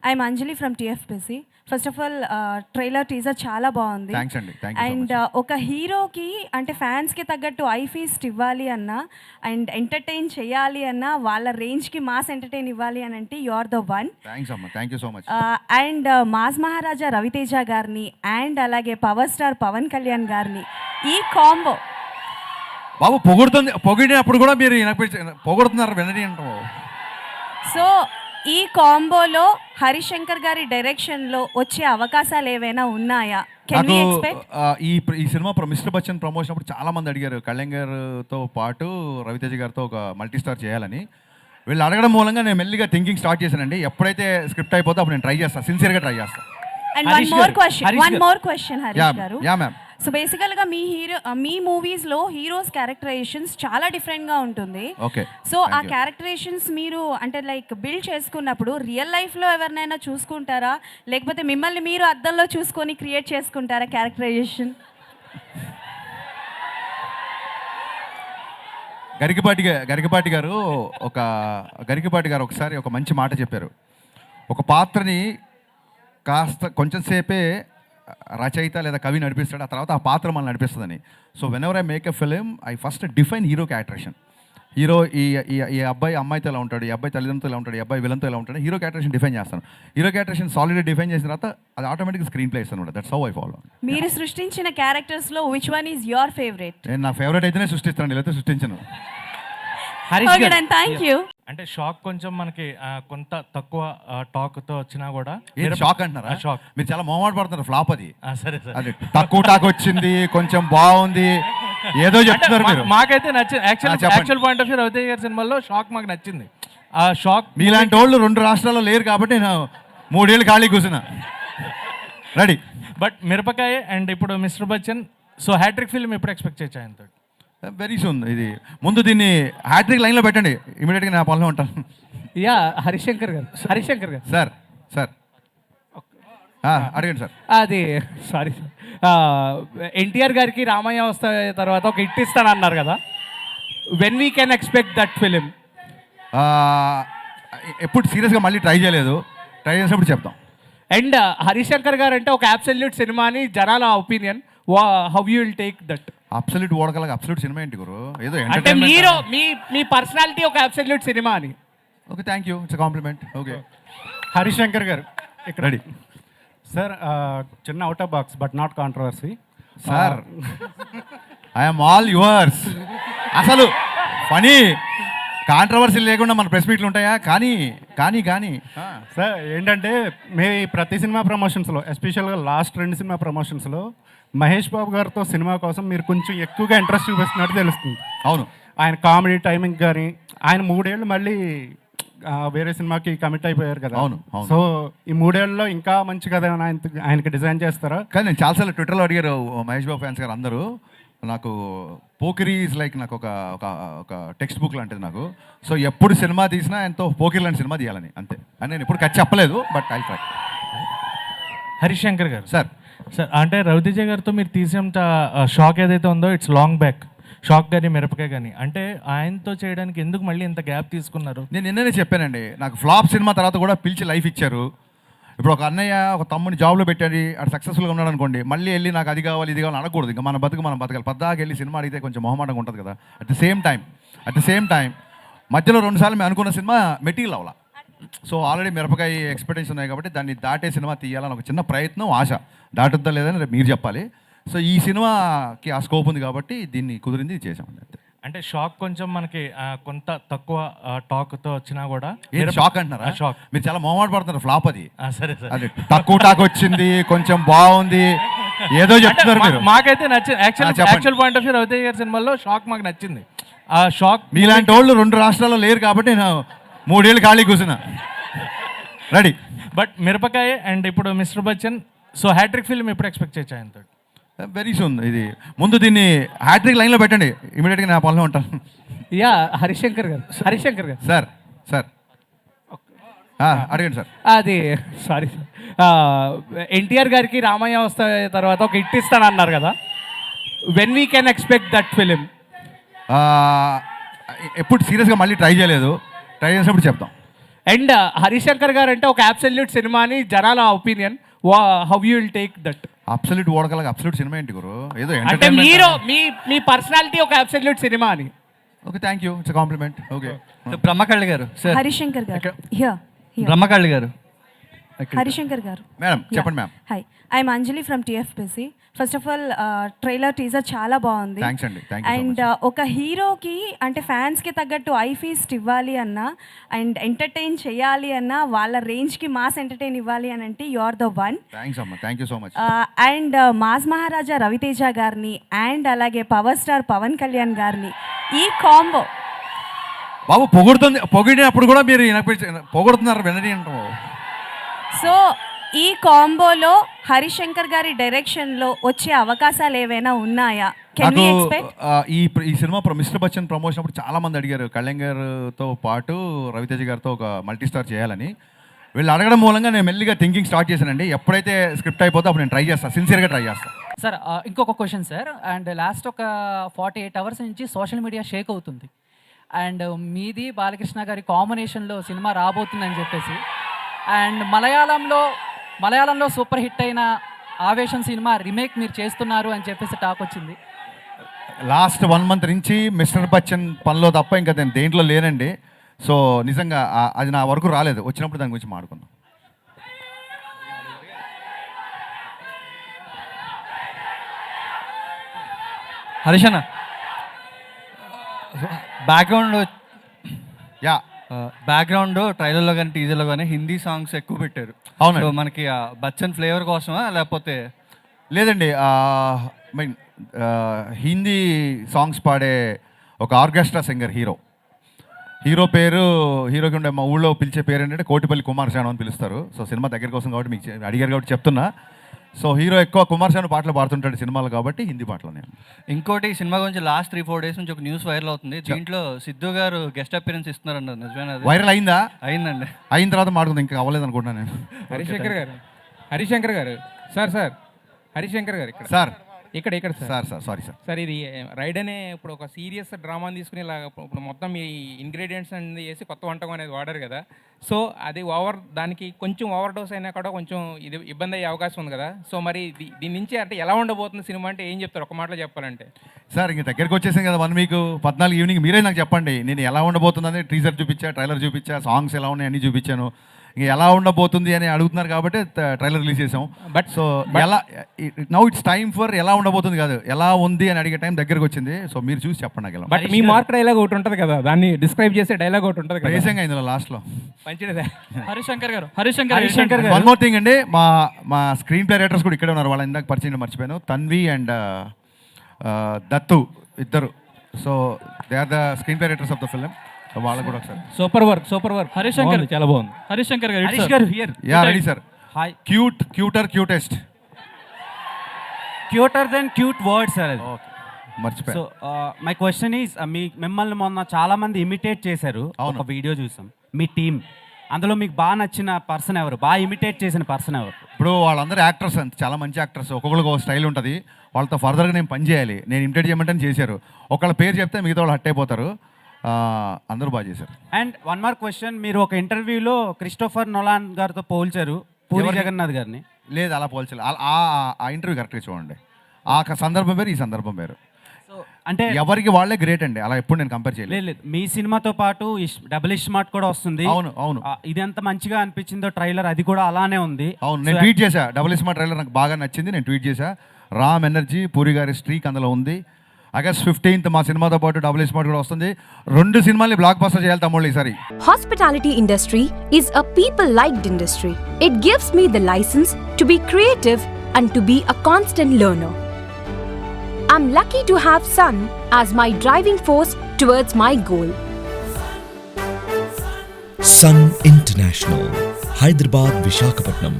I'm Anjali from TFPC. First of all trailer teaser చాలా బాగుంది. Thanks అండి. Thank you so and much. ఒక హీరోకి అంటే ఫ్యాన్స్కి తగ్గట్టు ఐ ఫీస్ట్ ఇవ్వాలి అన్నా అండ్ ఎంటర్టైన్ చేయాలి అన్నా వాళ్ళ రేంజ్కి మాస్ ఎంటర్టైన్ ఇవ్వాలి అని అంటే you are the one. Thanks అమ్మా. Thank you so much. And mass Maharaja Ravi Teja గారిని అండ్ అలాగే పవర్ స్టార్ పవన్ కళ్యాణ్ గారిని ఈ కాంబో బాబు పొగిడినప్పుడు కూడా మీరు పొగుడుతున్నారు వినని అంటావు. సో ఈ కాంబోలో హరిశంకర్ గారి డైరెక్షన్లో వచ్చే అవకాశాలు ఏవైనా ఉన్నాయా? Can we expect? ఈ సినిమా మిస్టర్ బచ్చన్ ప్రమోషన్ అప్పుడు చాలా మంది అడిగారు కళ్యాణ్ గారితో పాటు రవితేజ గారితో ఒక మల్టీ స్టార్ చేయాలని. వీళ్ళు అడగడం మూలంగా నేను మెల్లిగా థింకింగ్ స్టార్ట్ చేశానండి. ఎప్పుడైతే స్క్రిప్ట్ అయిపోతే అప్పుడు నేను ట్రై చేస్తాను, సిన్సియర్గా ట్రై చేస్తాను. And one more question Harish గారు. Yeah ma'am. సో బేసికల్గా మీ మూవీస్లో హీరోస్ క్యారెక్టరైజేషన్స్ చాలా డిఫరెంట్గా ఉంటుంది. ఓకే. సో ఆ క్యారెక్టరైజేషన్స్ మీరు అంటే లైక్ బిల్డ్ చేసుకున్నప్పుడు రియల్ లైఫ్లో ఎవరినైనా చూసుకుంటారా, లేకపోతే మిమ్మల్ని మీరు అద్దంలో చూసుకొని క్రియేట్ చేసుకుంటారా క్యారెక్టరైజేషన్? గరికపాటి గారు ఒకసారి ఒక మంచి మాట చెప్పారు. ఒక పాత్రని కొంచెం సేపే రచయిత లేదా కవి నడిపిస్తాడు, ఆ తర్వాత ఆ పాత్ర మనల్ని నడిపిస్తుందని. So whenever I make a film I first define hero characterisation. Hero ఈ అబ్బాయి అమ్మాయితో ఎలా ఉంటాడు, ఈ అబ్బాయి తల్లిదండ్రులతో ఎలా ఉంటాడు, ఈ అబ్బాయి విలన్తో ఎలా ఉంటాడు, హీరో క్యారెక్టరేషన్ డిఫైన్ చేస్తాను. హీరో క్యారెక్టరేషన్ సాలిడ్ డిఫైన్ చేసిన తర్వాత అది ఆటోమేటిక్గా స్క్రీన్ ప్లే ఇస్తాను. That's how I follow. మీరు సృష్టించిన క్యారెక్టర్స్లో which one is your favourite? నేను నా ఫేవరెట్ అయితేనే సృష్టిస్తాను, లేకపోతే సృష్టించను. Thank you. అంటే షాక్ కొంచెం మనకి కొంత తక్కువ టాక్తో వచ్చినా కూడా షాక్ అంటున్నారా? షాక్. మీరు చాలా మొహమాట పడుతున్నారు. ఫ్లాప్ అది. సరే సరే. అది తక్కువ టాక్ వచ్చింది, కొంచెం బాగుంది, ఏదో చెప్తున్నారు మీరు. మాకైతే నచ్చింది. Actual point of view Raviteja గారి సినిమాలో షాక్ మాకు నచ్చింది. ఆ షాక్ మీలాంటి వాళ్ళు 2 రాష్ట్రాల్లో లేరు కాబట్టి నేను 3 ఏళ్ళు ఖాళీ కూర్చున్నా. రెడీ. బట్ మిరపకాయ అండ్ ఇప్పుడు mister Bachchan. So hattrick film ఎప్పుడు ఎక్స్పెక్ట్ చేయొచ్చు ఆయనతో? Very soon. ఇది ముందు దీన్ని హ్యాట్రిక్ లైన్లో పెట్టండి, ఇమీడియట్గా నా పనిలో ఉంటాను. యా హరిశంకర్ గారు సార్ అడగండి సార్. అది సారీ ఎన్టీఆర్ గారికి రామయ్య వస్తా తర్వాత ఒక హిట్ ఇస్తానన్నారు కదా, when we can expect that film? ఎప్పుడు సీరియస్గా మళ్ళీ ట్రై చేయలేదు, ట్రై చేసినప్పుడు చెప్తాం. అండ్ హరిశంకర్ గారు అంటే ఒక అబ్సల్యూట్ సినిమా అని జనాల opinion. How you will take that? Absolute ఓడగలగా అబ్సల్యూట్ సినిమా ఏంటి గురు? ఏదో అంటే మీరు మీ పర్సనాలిటీ ఒక అబ్సల్యూట్ సినిమా అని. Okay, thank you, it's compliment. Okay. Harishankar గారు ఇక్కడ రెడీ. సార్ చిన్న out of box but not controversy. Sir I'm all yours. అసలు ఫనీ కాంట్రవర్సీ లేకుండా మన ప్రెస్ మీట్లు ఉంటాయా? కానీ సార్ ఏంటంటే ప్రతి సినిమా ప్రమోషన్స్లో, ఎస్పెషల్గా లాస్ట్ 2 సినిమా ప్రమోషన్స్లో మహేష్ బాబు గారితో సినిమా కోసం మీరు కొంచెం ఎక్కువగా ఇంట్రెస్ట్ చూపిస్తున్నట్టు తెలుస్తుంది. అవును. ఆయన కామెడీ టైమింగ్ కానీ, ఆయన 3 ఏళ్ళు మళ్ళీ వేరే సినిమాకి కమిట్ అయిపోయారు కదా. అవును. సో ఈ 3 ఏళ్ళలో ఇంకా మంచి కథ ఆయనకి డిజైన్ చేస్తారా? కానీ నేను చాలాసార్లు ట్విట్టర్లో అడిగారు మహేష్ బాబు ఫ్యాన్స్ గారు అందరూ. నాకు పోకిరీ ఈజ్ లైక్ నాకు ఒక టెక్స్ట్ బుక్ లాంటిది నాకు. సో ఎప్పుడు సినిమా తీసినా ఎంతో పోకిరీ లాంటి సినిమా తీయాలని, అంతే అని నేను ఎప్పుడు ఖర్చు చెప్పలేదు. But I try. హరిశంకర్ గారు సార్ అంటే రవితేజ గారితో మీరు తీసేంత షాక్ ఏదైతే ఉందో ఇట్స్ లాంగ్ బ్యాక్. షాక్ కానీ మిరపకాయ కానీ అంటే ఆయనతో చేయడానికి ఎందుకు మళ్ళీ ఇంత గ్యాప్ తీసుకున్నారు? నేను నిన్ననే చెప్పానండి, నాకు ఫ్లాప్ సినిమా తర్వాత కూడా పిలిచి లైఫ్ ఇచ్చారు. ఇప్పుడు ఒక అన్నయ్య ఒక తమ్ముని జాబ్లో పెట్టాడు, అటు సక్సెస్ఫుల్గా ఉన్నాడు అనుకోండి, మళ్ళీ వెళ్ళి నాకు అది కావాలి ఇది కావాలి అనకూడదు. ఇంకా మనం బతకాలి. పద్దాకి వెళ్ళి సినిమా అడిగితే కొంచెం మొహమాటంగా ఉంటుంది కదా. అట్ ద సేమ్ టైం మధ్యలో 2 సార్లు మేము అనుకున్న సినిమా మెటీరియల్ అవ్వాల. సో ఆల్రెడీ మిరపకాయ ఎక్స్పెక్టేషన్ ఉన్నాయి కాబట్టి దాన్ని దాటే సినిమా తీయాలని ఒక చిన్న ప్రయత్నం, ఆశ. దాటుద్దా లేదని రేపు మీరు చెప్పాలి. సో ఈ సినిమాకి ఆ స్కోప్ ఉంది కాబట్టి దీన్ని కుదిరింది చేసామండి. అంటే షాక్ కొంచెం మనకి కొంత తక్కువ టాక్తో వచ్చినా కూడా షాక్ అంటున్నారా? షాక్. మీరు చాలా మొహమాట పడుతున్నారు. ఫ్లాప్ అది. సరే సరే. అది తక్కువ టాక్ వచ్చింది, కొంచెం బాగుంది, ఏదో చెప్తున్నారు మీరు. మాకైతే నచ్చింది. Actual point of view Raviteja గారి సినిమాలో షాక్ మాకు నచ్చింది. ఆ షాక్. మీలాంటి వాళ్ళు 2 రాష్ట్రాల్లో లేరు కాబట్టి నేను 3 ఏళ్ళు ఖాళీ కూర్చున్నా. రెడీ. బట్ మిరపకాయ అండ్ ఇప్పుడు mister Bachchan. So hattrick film ఎప్పుడు ఎక్స్పెక్ట్ చేయొచ్చు ఆయనతో? Very soon. ఇది ముందు దీన్ని హ్యాట్రిక్ లైన్లో పెట్టండి, ఇమీడియట్గా నా పనిలో ఉంటాను. యా హరిశంకర్ గారు సార్ అడగండి సార్. అది సారీ ఎన్టీఆర్ గారికి రామయ్య వస్తా తర్వాత ఒక హిట్ ఇస్తానన్నారు కదా, when we can expect that film? ఎప్పుడు సీరియస్గా మళ్ళీ ట్రై చేయలేదు, ట్రై చేసినప్పుడు చెప్తాం. అండ్ హరిశంకర్ గారు అంటే ఒక అబ్సల్యూట్ సినిమా అని జనాల opinion. How you will take that? Absolute ఓడగలగా అబ్సల్యూట్ సినిమా ఏంటి గురు, ఏదో అంటే entertainment మీరు మీ పర్సనాలిటీ ఒక అబ్సల్యూట్ సినిమా అని. Okay, thank you, it's compliment. Okay, బ్రహ్మకళ్ళి గారు సార్, హరిశంకర్ గారు హియర్ బ్రహ్మకళ్ళి గారు హరిశంకర్ గారు. మేడం చెప్పండి ma'am. Hi, I'm Anjali from TFPC. First of all trailer teaser చాలా బాగుంది. థ్యాంక్స్ అండి, థ్యాంక్ యూ. అండ్ ఒక హీరోకి అంటే ఫ్యాన్స్కి తగ్గట్టు ఐ ఫీస్ట్ ఇవ్వాలి అన్నా అండ్ ఎంటర్టైన్ చేయాలి అన్నా వాళ్ళ రేంజ్కి మాస్ ఎంటర్టైన్ ఇవ్వాలి అని అంటే you are the one. Thanks అమ్మా, thank you so much. And mass Maharaja Ravi Teja గారిని అండ్ అలాగే పవర్ స్టార్ పవన్ కళ్యాణ్ గారిని ఈ కాంబో బాబు పొగిడినప్పుడు కూడా మీరు పొగుడుతున్నారు వినని అంటాం. సో ఈ కాంబోలో హరిశంకర్ గారి డైరెక్షన్లో వచ్చే అవకాశాలు ఏవైనా ఉన్నాయా? Can we expect? ఈ సినిమా మిస్టర్ బచ్చన్ ప్రమోషన్ అప్పుడు చాలా మంది అడిగారు కళ్యాణ్ గారితో పాటు రవితేజ గారితో ఒక మల్టీ స్టార్ చేయాలని. వీళ్ళు అడగడం మూలంగా నేను మెల్లిగా థింకింగ్ స్టార్ట్ చేశానండి. ఎప్పుడైతే స్క్రిప్ట్ అయిపోతే అప్పుడు నేను ట్రై చేస్తాను, సిన్సియర్గా ట్రై చేస్తాను. సార్ ఇంకొక క్వశ్చన్ సార్. అండ్ లాస్ట్ ఒక 48 అవర్స్ నుంచి సోషల్ మీడియా షేక్ అవుతుంది. అండ్ మీది బాలకృష్ణ గారి కాంబినేషన్లో సినిమా రాబోతుందని చెప్పేసి, అండ్ మలయాళంలో సూపర్ హిట్ అయిన ఆవేశం సినిమా రీమేక్ మీరు చేస్తున్నారు అని చెప్పేసి టాక్ వచ్చింది. లాస్ట్ 1 మంత్ నుంచి మిస్టర్ బచ్చన్ పనిలో తప్ప ఇంకా నేను దేంట్లో లేనండి. సో నిజంగా అది నా వరకు రాలేదు, వచ్చినప్పుడు దాని గురించి మాట్లాడుకుందాం. హరీష్ అన్న బ్యాక్గ్రౌండ్ ట్రైలర్లో కానీ టీజర్లో కానీ హిందీ సాంగ్స్ ఎక్కువ పెట్టారు. అవును, సో మనకి బచ్చన్ ఫ్లేవర్ కోసమా లేకపోతే? లేదండి, మీన్ హిందీ సాంగ్స్ పాడే ఒక ఆర్కెస్ట్రా సింగర్ హీరోకి ఉండే మా ఊళ్ళో పిలిచే పేరు ఏంటంటే కోటిపల్లి కుమార్ శాను అని పిలుస్తారు. సో సినిమా దగ్గర కోసం కాబట్టి మీకు అడిగారు కాబట్టి చెప్తున్నా. సో హీరో ఎక్కువ కుమార్ శాను పాటలు పాడుతుంటాడు సినిమాలు కాబట్టి హిందీ పాటలు నేను. ఇంకోటి సినిమా గురించి లాస్ట్ 3-4 డేస్ నుంచి ఒక న్యూస్ వైరల్ అవుతుంది. దీంట్లో సిద్ధు గారు గెస్ట్ అపియరెన్స్ ఇస్తున్నారన్నారు, నిజమేనా? వైరల్ అయిందా? అయిందండి. అయిన తర్వాత మాట్లాడుకుందాం, ఇంకా అవ్వలేదు అనుకుంటున్నాను నేను. హరిశంకర్ గారు సార్ హరిశంకర్ గారు ఇక్కడ సారీ సార్. సార్ ఇది రైడ్ అనే ఇప్పుడు ఒక సీరియస్ డ్రామాని తీసుకుని ఇలా ఇప్పుడు మొత్తం ఈ ఇంగ్రీడియంట్స్ అనేది వేసి కొత్త వంటకం అనేది వాడారు కదా. సో అది దానికి కొంచెం ఓవర్ డోస్ అయినా కూడా కొంచెం ఇది ఇబ్బంది అయ్యే అవకాశం ఉంది కదా. సో మరి దీని నుంచి అంటే ఎలా ఉండబోతుంది సినిమా అంటే ఏం చెప్తారు ఒక మాటలో చెప్పాలంటే? సార్ ఇంక దగ్గరికి వచ్చేసాం కదా 1 వీక్ 14 ఈవినింగ్ మీరే నాకు చెప్పండి, నేను ఎలా ఉండబోతుందని టీజర్ చూపించా, ట్రైలర్ చూపించా, సాంగ్స్ ఎలా ఉన్నాయి అన్నీ చూపించాను. ఇంక ఎలా ఉండబోతుంది అని అడుగుతున్నారు కాబట్టి ట్రైలర్ రిలీజ్ చేసాం. బట్ సో ఎలా నౌ ఇట్స్ టైమ్ ఫర్ ఎలా ఉండబోతుంది కాదు, ఎలా ఉంది అని అడిగే టైం దగ్గరకు వచ్చింది. సో మీరు చూసి చెప్పండి నాకు ఎలా. బట్ మీ మార్క్ డైలాగ్ ఒకటి ఉంటుంది కదా, దాన్ని డిస్క్రైబ్ చేసే డైలాగ్ ఒకటి ఉంటుంది కదా, రేసంగా ఇందులో లాస్ట్లో మంచిదే. హరిశంకర్ గారు వన్ మోర్ థింగ్ అండి, మా స్క్రీన్ ప్లే రైటర్స్ కూడా ఇక్కడే ఉన్నారు. వాళ్ళ ఇందాక పరిచయం మర్చిపోయాను, తన్వి అండ్ దత్తు ఇద్దరు. So they are the screenplay writers of the film. వాళ్ళకు కూడా ఒకసారి సూపర్ వర్క్ హరిశంకర్ చాలా బాగుంది. హరిశంకర్ గారు here. Yeah ready sir. Hi. Cutest cuter than cute word sir అది. మర్చిపోయా. సో మై క్వశ్చన్ ఈజ్ మిమ్మల్ని మొన్న చాలా మంది ఇమిటేట్ చేశారు, అవును. ఒక వీడియో చూసాం మీ టీం. అందులో మీకు బాగా నచ్చిన పర్సన్ ఎవరు, బాగా ఇమిటేట్ చేసిన పర్సన్ ఎవరు? ఇప్పుడు వాళ్ళందరూ యాక్టర్స్ అంత చాలా మంచి యాక్టర్స్, ఒక్కొక్కరికి ఒక స్టైల్ ఉంటుంది. వాళ్ళతో ఫర్దర్గా నేను పని చేయాలి, నేను ఇమిటేట్ చేయమంటే చేశారు. ఒకళ్ళ పేరు చెప్తే మిగతా వాళ్ళు హట్ అయిపోతారు. అందరూ బాగా చేశారు. అండ్ 1 more క్వశ్చన్, మీరు ఒక ఇంటర్వ్యూలో క్రిస్టోఫర్ నోలాన్ గారితో పోల్చారు పూరి జగన్నాథ్ గారిని. లేదు అలా పోల్చలేదు, ఆ ఇంటర్వ్యూ కరెక్ట్గా చూడండి. ఆ సందర్భం వేరు, ఈ సందర్భం వేరు. సో అంటే ఎవరికి వాళ్ళే గ్రేట్ అండి, అలా ఎప్పుడు నేను కంపేర్ చేయలేదు. లేదు మీ సినిమాతో పాటు డబుల్ స్మార్ట్ కూడా వస్తుంది. అవును. ఇది ఎంత మంచిగా అనిపించిందో ట్రైలర్, అది కూడా అలానే ఉంది. అవును, నేను ట్వీట్ చేశా, డబుల్ స్మార్ట్ ట్రైలర్ నాకు బాగా నచ్చింది, నేను ట్వీట్ చేశా. రామ్ ఎనర్జీ, పూరి గారి స్ట్రీక్ అందులో ఉంది. August 15th మా సినిమాతో పాటు డబుల్ స్మార్ట్ కూడా వస్తుంది. 2 సినిమాల్ని బ్లాక్ బస్టర్ చేయాలి తమ్ముళ్ళు ఈసారి. Hospitality industry is a people-liked industry. It gives me the license to be creative and to be a constant learner. I'm lucky to have Sun as my driving force towards my goal. Sun International, Hyderabad, Visakhapatnam.